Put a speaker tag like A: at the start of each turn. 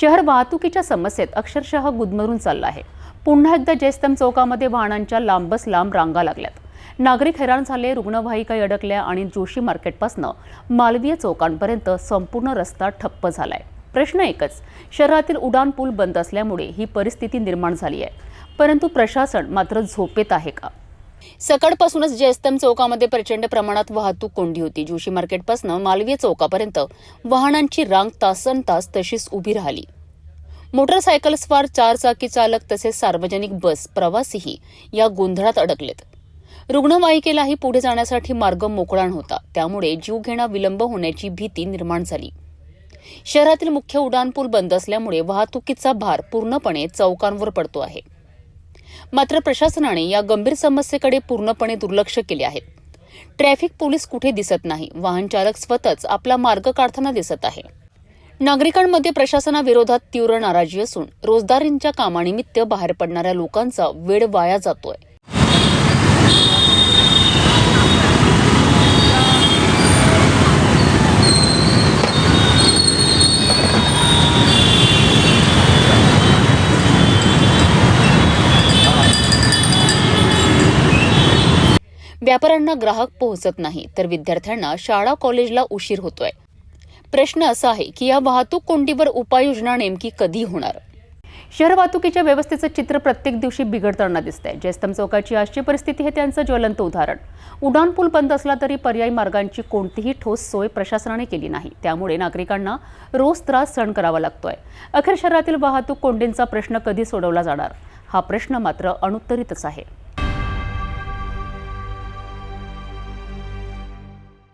A: शहर वाहतुकीच्या समस्येत अक्षरशः गुदमरून चाललं आहे। पुन्हा एकदा जयस्तंभ चौकामध्ये वाहनांच्या लांबच लांब रांगा लागल्यात। नागरिक हैराण झाले, रुग्णवाहिका अडकल्या आणि जोशी मार्केटपासून मालवीय चौकांपर्यंत संपूर्ण रस्ता ठप्प झालाय। प्रश्न एकच, शहरातील उडान पूल बंद असल्यामुळे ही परिस्थिती निर्माण झाली आहे, परंतु प्रशासन मात्र झोपेत आहे का? सकाळपासूनच जयस्तंभ चौकामध्ये प्रचंड प्रमाणात वाहतूक कोंडी होती। जोशी मार्केटपासून मालवीय चौकापर्यंत वाहनांची रांग तासनतास तशीच उभी राहिली। मोटरसायकलस्वार, चारचाकी चालक तसेच सार्वजनिक बस प्रवासीही या गोंधळात अडकलेत। रुग्णवाहिकेलाही पुढे जाण्यासाठी मार्ग मोकळा नव्हता, त्यामुळे जीवघेणा विलंब होण्याची भीती निर्माण झाली। शहरातील मुख्य उड्डाणपूल बंद असल्यामुळे वाहतुकीचा भार पूर्णपणे चौकांवर पडतो आहे। मात्र प्रशासनाने या गंभीर समस्येकडे पूर्णपणे दुर्लक्ष केले आहे। ट्रॅफिक पोलीस कुठे दिसत नाही, वाहन चालक स्वतःच आपला मार्ग काढताना दिसत आहे। नागरिकांमध्ये प्रशासनाविरोधात तीव्र नाराजी असून रोजंदारीच्या कामानिमित्त बाहेर पडणाऱ्या लोकांचा वेळ वाया जातोय। व्यापाऱ्यांना ग्राहक पोहोचत नाही, तर विद्यार्थ्यांना शाळा कॉलेजला उशीर होतोय। प्रश्न असा आहे की या वाहतूक कोंडीवर उपाययोजना नेमकी कधी होणार? शहर वाहतुकीच्या व्यवस्थेचं चित्र प्रत्येक दिवशी बिघडताना दिसतंय। जयस्तंभ चौकाची आजची परिस्थिती हे त्यांचं ज्वलंत उदाहरण। उड्डाण पूल बंद असला तरी पर्यायी मार्गांची कोणतीही ठोस सोय प्रशासनाने केली नाही, त्यामुळे नागरिकांना रोज त्रास सहन करावा लागतोय। अखेर शहरातील वाहतूक कोंडींचा प्रश्न कधी सोडवला जाणार, हा प्रश्न मात्र अनुत्तरितच आहे।